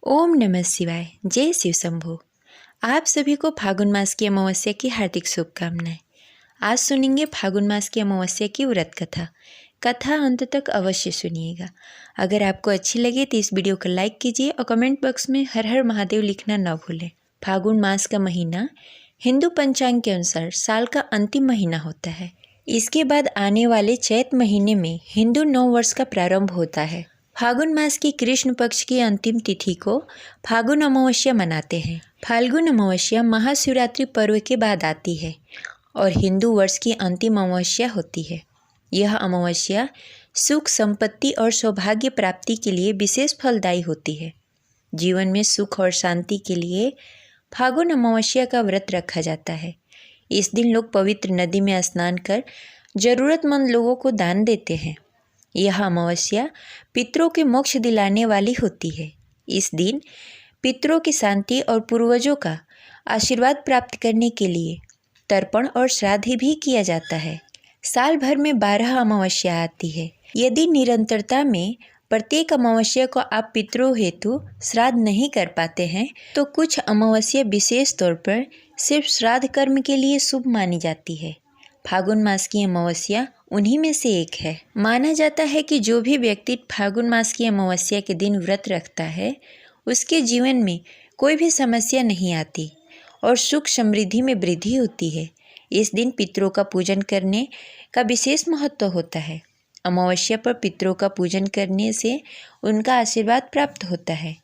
ओम नमः शिवाय। जय शिव शंभो। आप सभी को फागुन मास की अमावस्या की हार्दिक शुभकामनाएं। आज सुनेंगे फागुन मास की अमावस्या की व्रत कथा। कथा अंत तक अवश्य सुनिएगा। अगर आपको अच्छी लगे तो इस वीडियो को लाइक कीजिए और कमेंट बॉक्स में हर हर महादेव लिखना न भूलें। फागुन मास का महीना हिंदू पंचांग के अनुसार साल का अंतिम महीना होता है। इसके बाद आने वाले चैत महीने में हिंदू नव वर्ष का प्रारंभ होता है। फागुन मास की कृष्ण पक्ष की अंतिम तिथि को फागुन अमावस्या मनाते हैं। फाल्गुन अमावस्या महाशिवरात्रि पर्व के बाद आती है और हिंदू वर्ष की अंतिम अमावस्या होती है। यह अमावस्या सुख, संपत्ति और सौभाग्य प्राप्ति के लिए विशेष फलदायी होती है। जीवन में सुख और शांति के लिए फागुन अमावस्या का व्रत रखा जाता है। इस दिन लोग पवित्र नदी में स्नान कर जरूरतमंद लोगों को दान देते हैं। यह अमावस्या पितरों के मोक्ष दिलाने वाली होती है। इस दिन पितरों की शांति और पूर्वजों का आशीर्वाद प्राप्त करने के लिए तर्पण और श्राद्ध भी किया जाता है। साल भर में 12 अमावस्या आती है। यदि निरंतरता में प्रत्येक अमावस्या को आप पितरों हेतु श्राद्ध नहीं कर पाते हैं तो कुछ अमावस्या विशेष तौर पर सिर्फ श्राद्ध कर्म के लिए शुभ मानी जाती है। फागुन मास की अमावस्या उन्हीं में से एक है। माना जाता है कि जो भी व्यक्ति फागुन मास की अमावस्या के दिन व्रत रखता है उसके जीवन में कोई भी समस्या नहीं आती और सुख समृद्धि में वृद्धि होती है। इस दिन पितरों का पूजन करने का विशेष महत्व होता है। अमावस्या पर पितरों का पूजन करने से उनका आशीर्वाद प्राप्त होता है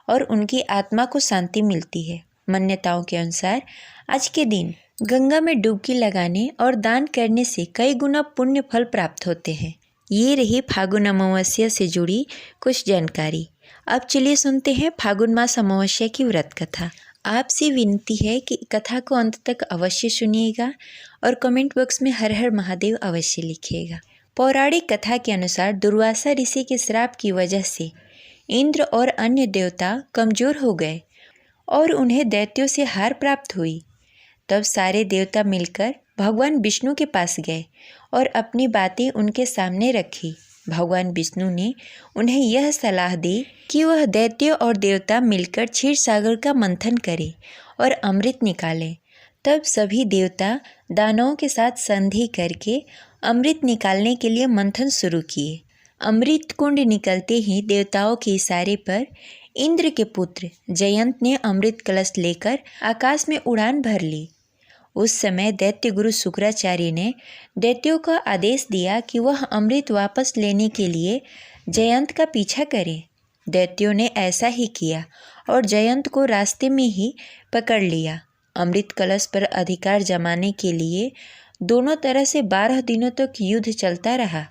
और उनकी आत्मा को शांति मिलती है। मान्यताओं के अनुसार आज के दिन गंगा में डुबकी लगाने और दान करने से कई गुना पुण्य फल प्राप्त होते हैं। ये रही फागुन अमावस्या से जुड़ी कुछ जानकारी। अब चलिए सुनते हैं फागुन मास अमावस्या की व्रत कथा। आपसे विनती है कि कथा को अंत तक अवश्य सुनिएगा और कमेंट बॉक्स में हर हर महादेव अवश्य लिखिएगा। पौराणिक कथा के अनुसार दुर्वासा ऋषि के श्राप की वजह से इंद्र और अन्य देवता कमजोर हो गए और उन्हें दैत्यों से हार प्राप्त हुई। तब सारे देवता मिलकर भगवान विष्णु के पास गए और अपनी बातें उनके सामने रखी। भगवान विष्णु ने उन्हें यह सलाह दी कि वह दैत्य और देवता मिलकर क्षीर सागर का मंथन करें और अमृत निकालें। तब सभी देवता दानवों के साथ संधि करके अमृत निकालने के लिए मंथन शुरू किए। अमृत कुंड निकलते ही देवताओं के इशारे पर इंद्र के पुत्र जयंत ने अमृत कलश लेकर आकाश में उड़ान भर ली। उस समय दैत्य गुरु शुक्राचार्य ने दैत्यों का आदेश दिया कि वह अमृत वापस लेने के लिए जयंत का पीछा करें। दैत्यों ने ऐसा ही किया और जयंत को रास्ते में ही पकड़ लिया। अमृत कलश पर अधिकार जमाने के लिए दोनों तरह से 12 दिनों तक युद्ध चलता रहा।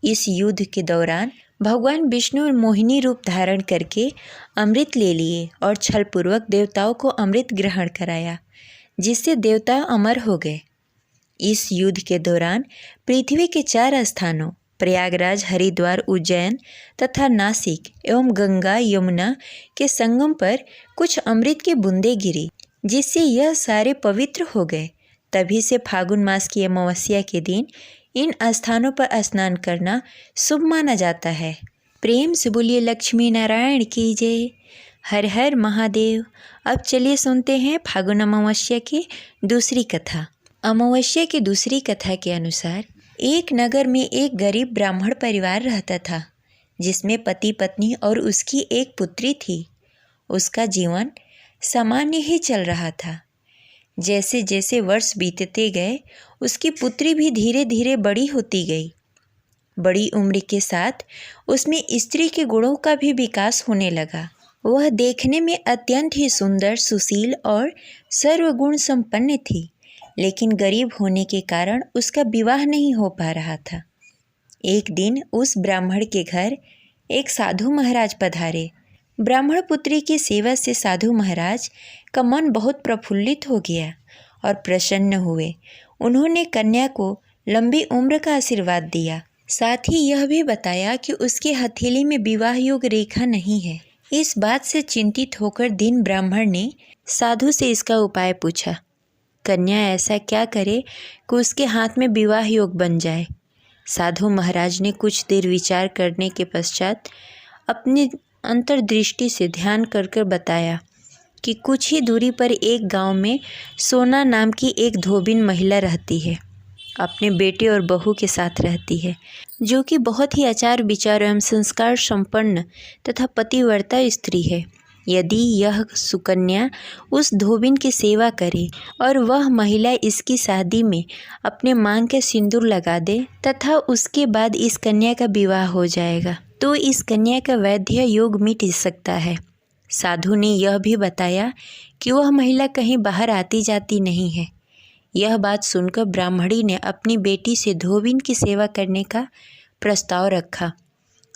इस युद्ध के दौरान भगवान विष्णु मोहिनी रूप धारण करके अमृत ले लिए और छलपूर्वक देवताओं को अमृत ग्रहण कराया, जिससे देवता अमर हो गए। इस युद्ध के दौरान पृथ्वी के 4 स्थानों प्रयागराज, हरिद्वार, उज्जैन तथा नासिक एवं गंगा यमुना के संगम पर कुछ अमृत की बूंदें गिरी, जिससे यह सारे पवित्र हो गए। तभी से फागुन मास की अमावस्या के दिन इन स्थानों पर स्नान करना शुभ माना जाता है। प्रेम से बोलिए लक्ष्मी नारायण की जय। हर हर महादेव। अब चलिए सुनते हैं फागुन अमावस्या की दूसरी कथा। अमावस्या की दूसरी कथा के अनुसार एक नगर में एक गरीब ब्राह्मण परिवार रहता था, जिसमें पति पत्नी और उसकी एक पुत्री थी। उसका जीवन सामान्य ही चल रहा था। जैसे जैसे वर्ष बीतते गए उसकी पुत्री भी धीरे धीरे बड़ी होती गई। बड़ी उम्र के साथ उसमें स्त्री के गुणों का भी विकास होने लगा। वह देखने में अत्यंत ही सुंदर, सुशील और सर्वगुण संपन्न थी, लेकिन गरीब होने के कारण उसका विवाह नहीं हो पा रहा था। एक दिन उस ब्राह्मण के घर एक साधु महाराज पधारे। ब्राह्मण पुत्री की सेवा से साधु महाराज का मन बहुत प्रफुल्लित हो गया और प्रसन्न हुए। उन्होंने कन्या को लंबी उम्र का आशीर्वाद दिया। साथ ही यह भी बताया कि उसकी हथेली में विवाह योग रेखा नहीं है। इस बात से चिंतित होकर दीन ब्राह्मण ने साधु से इसका उपाय पूछा। कन्या ऐसा क्या करे कि उसके हाथ में विवाह योग बन जाए। साधु महाराज ने कुछ देर विचार करने के पश्चात अपने अंतर्दृष्टि से ध्यान कर कर बताया कि कुछ ही दूरी पर एक गांव में सोना नाम की एक धोबिन महिला रहती है। अपने बेटे और बहू के साथ रहती है, जो कि बहुत ही आचार विचार एवं संस्कार संपन्न तथा पतिव्रता स्त्री है। यदि यह सुकन्या उस धोबिन की सेवा करे और वह महिला इसकी शादी में अपने मांग के सिंदूर लगा दे तथा उसके बाद इस कन्या का विवाह हो जाएगा, तो इस कन्या का वैद्य योग मिट सकता है। साधु ने यह भी बताया कि वह महिला कहीं बाहर आती जाती नहीं है। यह बात सुनकर ब्राह्मणी ने अपनी बेटी से धोबिन की सेवा करने का प्रस्ताव रखा।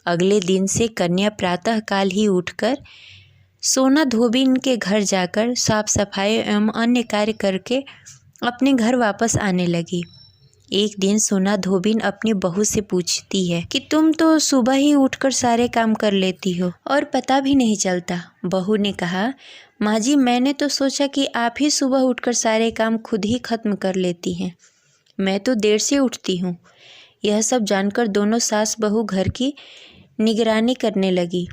अगले दिन से कन्या प्रातःकाल ही उठकर सोना धोबिन के घर जाकर साफ सफाई एवं अन्य कार्य करके अपने घर वापस आने लगी। एक दिन सोना धोबिन अपनी बहू से पूछती है कि तुम तो सुबह ही उठकर सारे काम कर लेती हो और पता भी नहीं चलता। बहू ने कहा, माँ जी, मैंने तो सोचा कि आप ही सुबह उठकर सारे काम खुद ही खत्म कर लेती हैं। मैं तो देर से उठती हूँ। यह सब जानकर दोनों सास बहू घर की निगरानी करने लगी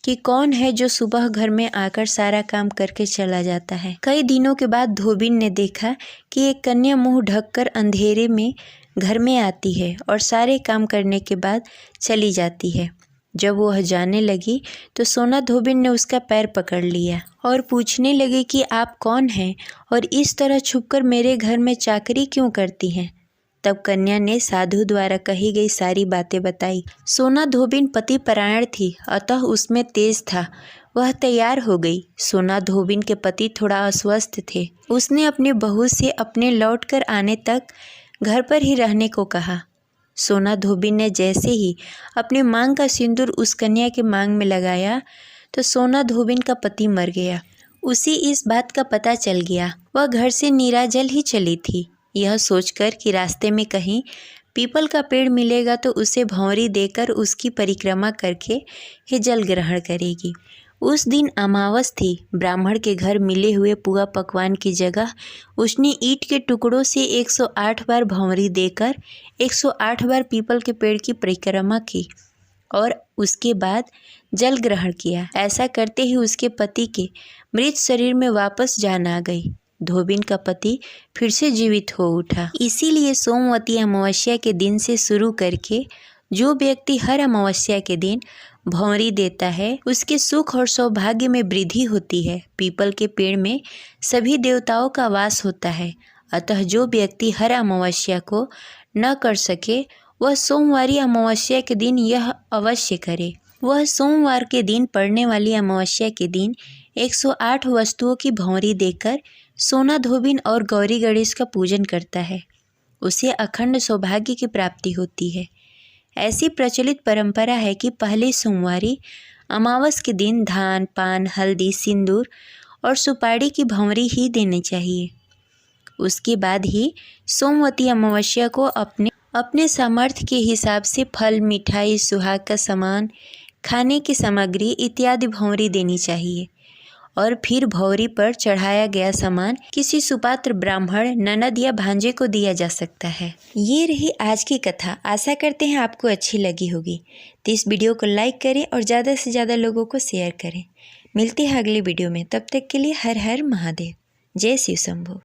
कि कौन है जो सुबह घर में आकर सारा काम करके चला जाता है। कई दिनों के बाद धोबिन ने देखा कि एक कन्या मुंह ढककर अंधेरे में घर में आती है और सारे काम करने के बाद चली जाती है। जब वह जाने लगी तो सोना धोबिन ने उसका पैर पकड़ लिया और पूछने लगी कि आप कौन हैं और इस तरह छुपकर मेरे घर में चाकरी क्यों करती हैं। तब कन्या ने साधु द्वारा कही गई सारी बातें बताई। सोना धोबिन पति परायण थी, अतः उसमें तेज था। वह तैयार हो गई। सोना धोबिन के पति थोड़ा अस्वस्थ थे। उसने अपनी बहू से अपने लौटकर आने तक घर पर ही रहने को कहा। सोना धोबिन ने जैसे ही अपने मांग का सिंदूर उस कन्या के मांग में लगाया तो सोना धोबिन का पति मर गया। उसे इस बात का पता चल गया। वह घर से निराजल ही चली थी। यह सोचकर कि रास्ते में कहीं पीपल का पेड़ मिलेगा तो उसे भंवरी देकर उसकी परिक्रमा करके ही जल ग्रहण करेगी। उस दिन अमावस थी। ब्राह्मण के घर मिले हुए पुआ पकवान की जगह उसने ईंट के टुकड़ों से 108 बार भंवरी देकर 108 बार पीपल के पेड़ की परिक्रमा की और उसके बाद जल ग्रहण किया। ऐसा करते ही उसके पति के मृत शरीर में वापस जान आ गई। धोबिन का पति फिर से जीवित हो उठा। इसीलिए सोमवती अमावस्या के दिन से शुरू करके जो व्यक्ति हर अमावस्या के दिन भंवरी देता है उसके सुख और सौभाग्य में वृद्धि होती है। पीपल के पेड़ में सभी देवताओं का वास होता है। अतः जो व्यक्ति हर अमावस्या को न कर सके वह सोमवारी अमावस्या के दिन यह अवश्य करे। वह सोमवार के दिन पड़ने वाली अमावस्या के दिन 108 वस्तुओं की भंवरी देकर सोना धोबिन और गौरी गणेश का पूजन करता है। उसे अखंड सौभाग्य की प्राप्ति होती है। ऐसी प्रचलित परंपरा है कि पहले सोमवारी अमावस के दिन धान, पान, हल्दी, सिंदूर और सुपारी की भंवरी ही देनी चाहिए। उसके बाद ही सोमवती अमावस्या को अपने सामर्थ्य के हिसाब से फल, मिठाई, सुहाग का सामान, खाने की सामग्री इत्यादि भंवरी देनी चाहिए और फिर भंवरी पर चढ़ाया गया सामान किसी सुपात्र ब्राह्मण, ननद या भांजे को दिया जा सकता है। ये रही आज की कथा। आशा करते हैं आपको अच्छी लगी होगी। तो इस वीडियो को लाइक करें और ज़्यादा से ज़्यादा लोगों को शेयर करें। मिलते हैं अगली वीडियो में। तब तक के लिए हर हर महादेव। जय शिव शंभू।